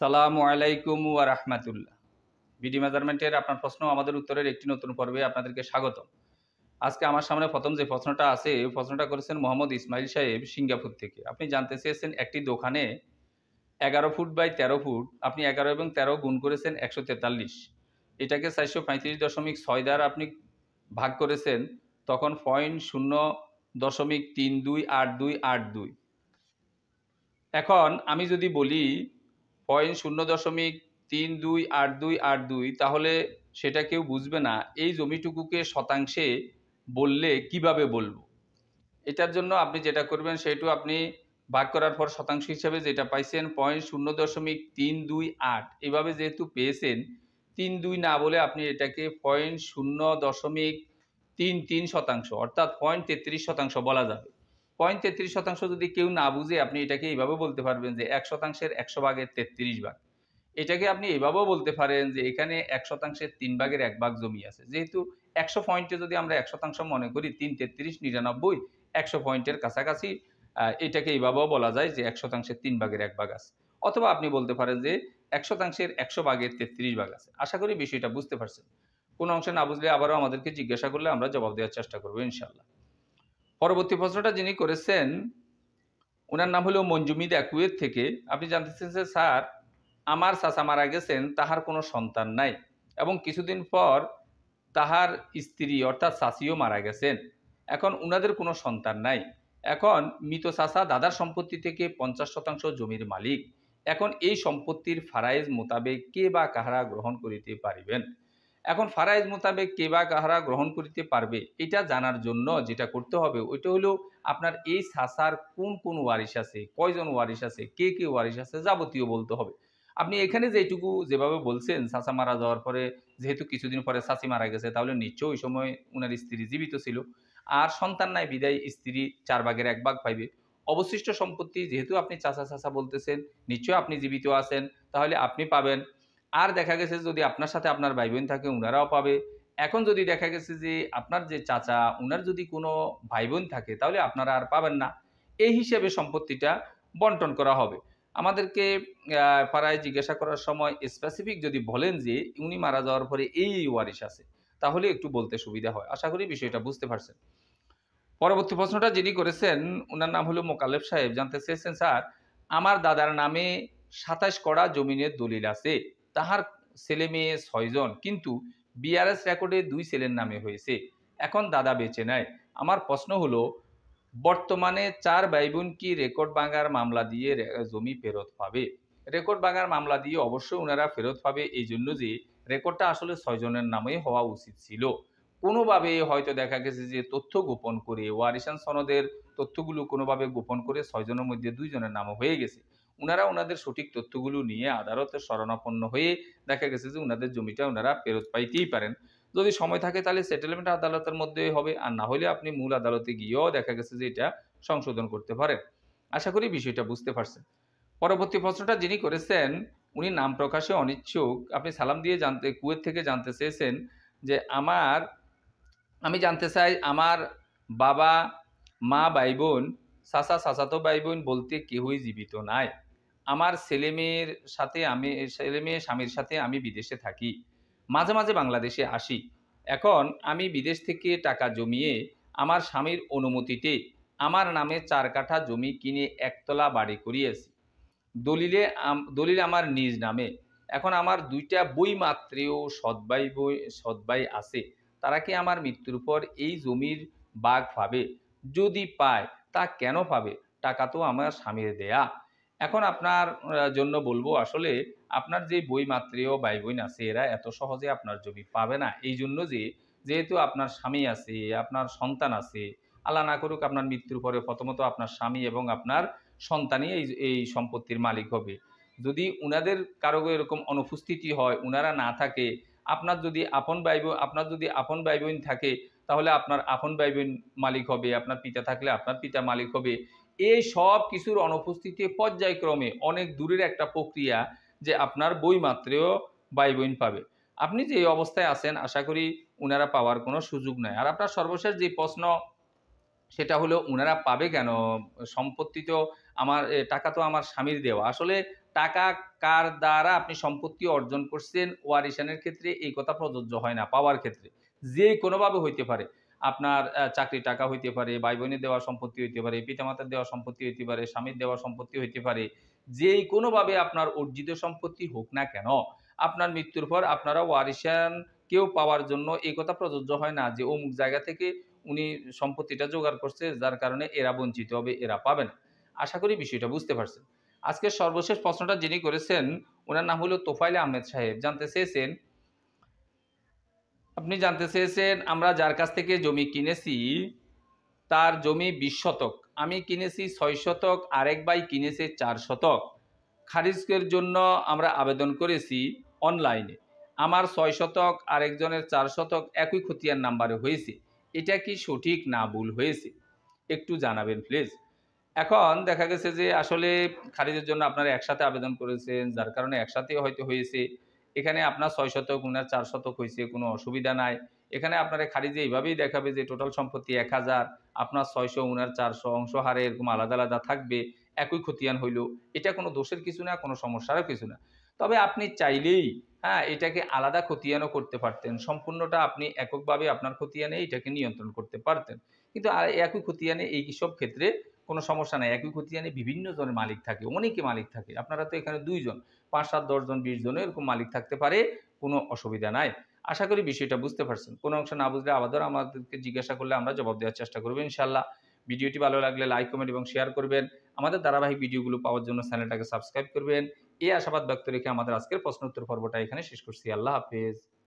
সালামু আলাইকুম ওয়া রাহমাতুল্লাহ। বিডি মেজারমেন্টের আপনার প্রশ্ন আমাদের উত্তরের একটি নতুন পর্বে আপনাদেরকে স্বাগতম। আজকে আমার সামনে প্রথম যে প্রশ্নটা আছে, এই প্রশ্নটা করেছেন মোহাম্মদ ইসমাইল সাহেব সিঙ্গাপুর থেকে। আপনি জানতে চেয়েছেন একটি দোকানে 11 ফুট বাই 13 ফুট, আপনি 11 এবং 13 গুণ করেছেন 143। এটাকে 435.6 দ্বারা আপনি ভাগ করেছেন, তখন 0.0328282। এখন আমি যদি বলি 0.0328282, তাহলে সেটা কেউ বুঝবে না। এই জমিটুকুকে শতাংশে বললে কিভাবে বলবো? এটার জন্য আপনি যেটা করবেন, সেটু আপনি ভাগ করার পর শতাংশ হিসাবে যেটা পাইছেন 0.0328, এভাবে যেহেতু পেয়েছেন, 32 না বলে আপনি এটাকে 0.33% অর্থাৎ 0.33% বলা যাবে। 0.33% যদি কেউ না বুঝে, আপনি এটাকে এইভাবে বলতে পারবেন যে 1%-এর 100 ভাগের 33 ভাগ। এটাকে আপনি এভাবেও বলতে পারেন যে এখানে 1%-এর 3 ভাগের 1 ভাগ জমি আছে। যেহেতু 100 পয়েন্টে যদি আমরা 1% মনে করি, 3, 33, 99, 100 পয়েন্টের কাছাকাছি, এটাকে এইভাবেও বলা যায় যে 1%-এর 3 ভাগের 1 ভাগ আছে। অথবা আপনি বলতে পারেন যে 1%-এর 100 ভাগের 33 ভাগ আছে। আশা করি বিষয়টা বুঝতে পারছেন। কোনো অংশে না বুঝলে আবারও আমাদেরকে জিজ্ঞাসা করলে আমরা জবাব দেওয়ার চেষ্টা করব ইনশাআল্লাহ। পরবর্তী প্রশ্নটা যিনি করেছেন, উনার নাম হলো মঞ্জুমিদা, কুয়েত থেকে। আপনি জানতে চেয়েছেন, স্যার, আমার চাচা মারা গেছেন, তাহার কোনো সন্তান নাই, এবং কিছুদিন পর তাহার স্ত্রী অর্থাৎ চাচিও মারা গেছেন। এখন উনাদের কোনো সন্তান নাই। এখন মৃত চাচা দাদার সম্পত্তি থেকে 50% জমির মালিক। এখন এই সম্পত্তির ফারাইজ মোতাবেক কে বা কাহারা গ্রহণ করিতে পারিবেন? এখন ফারাইজ মোতাবেক কে বা কাহারা গ্রহণ করিতে পারবে, এটা জানার জন্য যেটা করতে হবে, ওইটা হলো আপনার এই চাচার কোন কোন ওয়ারিশ আছে, কয়জন ওয়ারিশ আছে, কে কে ওয়ারিশ আছে, যাবতীয় বলতে হবে। আপনি এখানে যেটুকু যেভাবে বলছেন, চাচা মারা যাওয়ার পরে যেহেতু কিছুদিন পরে চাচি মারা গেছে, তাহলে নিশ্চয়ই ওই সময় উনার স্ত্রী জীবিত ছিল, আর সন্তান নাই বিদায় স্ত্রী 4 ভাগের 1 ভাগ পাইবে। অবশিষ্ট সম্পত্তি যেহেতু আপনি চাচা চাচা বলতেছেন, নিশ্চয়ই আপনি জীবিত আছেন, তাহলে আপনি পাবেন। আর দেখা গেছে যদি আপনার সাথে আপনার ভাই বোন থাকে, উনারাও পাবে। এখন যদি দেখা গেছে যে আপনার যে চাচা, উনার যদি কোনো ভাই বোন থাকে, তাহলে আপনারা আর পাবেন না। এই হিসেবে সম্পত্তিটা বন্টন করা হবে। আমাদেরকে পাড়ায় জিজ্ঞাসা করার সময় স্পেসিফিক যদি বলেন যে উনি মারা যাওয়ার পরে এই ওয়ারিশ আছে, তাহলে একটু বলতে সুবিধা হয়। আশা করি বিষয়টা বুঝতে পারছেন। পরবর্তী প্রশ্নটা যিনি করেছেন, উনার নাম হলো মোকাল্লেব সাহেব। জানতে চেয়েছেন, স্যার, আমার দাদার নামে 27 কড়া জমিনের দলিল আছে। তাহার ছেলে মেয়ে 6 জন, কিন্তু বিআরএস রেকর্ডে 2 ছেলের নামে হয়েছে। এখন দাদা বেঁচে নাই। আমার প্রশ্ন হলো, বর্তমানে 4 ভাই বোন কি রেকর্ড ভাঙার মামলা দিয়ে জমি ফেরত পাবে? রেকর্ড ভাঙার মামলা দিয়ে অবশ্যই উনারা ফেরত পাবে, এই জন্য যে রেকর্ডটা আসলে 6 জনের নামেই হওয়া উচিত ছিল। কোনোভাবে হয়তো দেখা গেছে যে তথ্য গোপন করে, ওয়ারিশান সনদের তথ্যগুলো কোনোভাবে গোপন করে 6 জনের মধ্যে 2 জনের নামও হয়ে গেছে। উনারা উনাদের সঠিক তথ্যগুলো নিয়ে আদালতের শরণাপন্ন হয়ে দেখা গেছে যে উনাদের জমিটা উনারা ফেরত পাইতেই পারেন। যদি সময় থাকে তাহলে সেটেলমেন্ট আদালতের মধ্যে হবে, আর না হলে আপনি মূল আদালতে গিয়েও দেখা গেছে যে এটা সংশোধন করতে পারেন। আশা করি বিষয়টা বুঝতে পারছেন। পরবর্তী প্রশ্নটা যিনি করেছেন, উনি নাম প্রকাশে অনিচ্ছুক। আপনি সালাম দিয়ে কুয়েত থেকে জানতে চেয়েছেন যে আমি জানতে চাই, আমার বাবা, মা, ভাই বোন, চাচা, চাচাতো ভাই বোন বলতে কেউই জীবিত নাই। আমার ছেলেমেয়ের স্বামীর সাথে আমি বিদেশে থাকি। মাঝে মাঝে বাংলাদেশে আসি। এখন আমি বিদেশ থেকে টাকা জমিয়ে আমার স্বামীর অনুমতিতে আমার নামে 4 কাঠা জমি কিনে একতলা বাড়ি করিয়েছি। দলিল আমার নিজ নামে। এখন আমার 2টা বৈমাত্রেয় সৎ ভাই আছে। তারা কি আমার মৃত্যুর পর এই জমির ভাগ পাবে? যদি পায়, তা কেন পাবে? টাকা তো আমার স্বামীর দেয়া। এখন আপনার জন্য বলবো, আসলে আপনার যে বৈমাত্রেয় ভাই বোন আছে, এরা এত সহজে আপনার জমি পাবে না। এই জন্য যেহেতু আপনার স্বামী আছে, আপনার সন্তান আছে, আল্লাহ না করুক আপনার মৃত্যুর পরে প্রথমত আপনার স্বামী এবং আপনার সন্তানই এই সম্পত্তির মালিক হবে। যদি উনাদের কারো এরকম অনুপস্থিতি হয়, উনারা না থাকে, আপনার যদি আপন ভাই বোন থাকে, তাহলে আপনার আপন ভাই বোন মালিক হবে, আপনার পিতা থাকলে আপনার পিতা মালিক হবে। এই সব কিছুর অনুপস্থিতি পর্যায়ক্রমে অনেক দূরের একটা প্রক্রিয়া যে আপনার বৈমাত্রেয় ভাই বোন পাবে। আপনি যে এই অবস্থায় আছেন, আশা করি উনারা পাওয়ার কোনো সুযোগ নাই। আর আপনার সর্বশেষ যে প্রশ্ন, সেটা হলো উনারা পাবে কেন? সম্পত্তি তো টাকা তো আমার স্বামীর দেওয়া। আসলে টাকা কার দ্বারা আপনি সম্পত্তি অর্জন করছেন, ওয়ারিশানের ক্ষেত্রে এই কথা প্রযোজ্য হয় না। পাওয়ার ক্ষেত্রে যে কোনোভাবে হইতে পারে। আপনার চাকরির টাকা হইতে পারে, ভাই-বোনের দেওয়া সম্পত্তি হইতে পারে, পিতামাতার দেওয়া সম্পত্তি হইতে পারে, স্বামীর দেওয়া সম্পত্তি হইতে পারে। যেই কোনোভাবে আপনার অর্জিত সম্পত্তি হোক না কেন, আপনার মৃত্যুর পর আপনারা ওয়ারিশান কেউ পাওয়ার জন্য এই কথা প্রযোজ্য হয় না যে অমুক জায়গা থেকে উনি সম্পত্তিটা জোগাড় করছে, যার কারণে এরা বঞ্চিত হবে, এরা পাবে না। আশা করি বিষয়টা বুঝতে পারছেন। আজকের সর্বশেষ প্রশ্নটা যিনি করেছেন, উনার নাম হলো তোফায়েল আহমেদ সাহেব। আপনি জানতে চেয়েছেন, আমরা যার কাছ থেকে জমি কিনেছি, তার জমি ২০ শতক। আমি কিনেছি ৬ শতক, আরেক ভাই কিনেছে ৪ শতক। খারিজের জন্য আমরা আবেদন করেছি অনলাইনে। আমার ৬ শতক, আরেকজনের ৪ শতক একই খতিয়ান নাম্বারে হয়েছে। এটা কি সঠিক না ভুল হয়েছে? একটু জানাবেন প্লিজ। এখন দেখা গেছে যে আসলে খারিজের জন্য আপনারা একসাথে আবেদন করেছেন, যার কারণে একসাথেই হয়তো হয়েছে। এখানে আপনার ৬ শতক, উনার ৪ শতক হইছে, কোনো অসুবিধা নাই। এখানে আপনারা খারিজে এইভাবেই দেখাবে যে টোটাল সম্পত্তি ১,০০০, আপনার ৬০০, উনার ৪০০, অংশহারে এরকম আলাদা, আলাদা থাকবে। একই খতিয়ান হইল। এটা কোনো দোষের কিছু না, কোনো সমস্যারও কিছু না। তবে আপনি চাইলেই এটাকে আলাদা খতিয়ানও করতে পারতেন। সম্পূর্ণটা আপনি এককভাবে আপনার খতিয়ানে এটাকে নিয়ন্ত্রণ করতে পারতেন। কিন্তু একই খতিয়ানে এইসব ক্ষেত্রে কোনো সমস্যা নাই। একই খতিয়ানে বিভিন্ন জনের মালিক থাকে, অনেকে মালিক থাকে। আপনারা তো এখানে ২ জন, ৫, ৭, ১০ জন, ২০ জনও এরকম মালিক থাকতে পারে। কোনো অসুবিধা নাই। আশা করি বিষয়টা বুঝতে পারছেন। কোনো অংশ না বুঝলে আবারও আমাদেরকে জিজ্ঞাসা করলে আমরা জবাব দেওয়ার চেষ্টা করব ইনশাআল্লাহ। ভিডিওটি ভালো লাগলে লাইক, কমেন্ট এবং শেয়ার করবেন। আমাদের ধারাবাহিক ভিডিওগুলো পাওয়ার জন্য চ্যানেলটাকে সাবস্ক্রাইব করবেন। এই আশাবাদ ব্যক্ত রেখে আমাদের আজকের প্রশ্ন উত্তর পর্বটা এখানে শেষ করছি। আল্লাহ হাফেজ।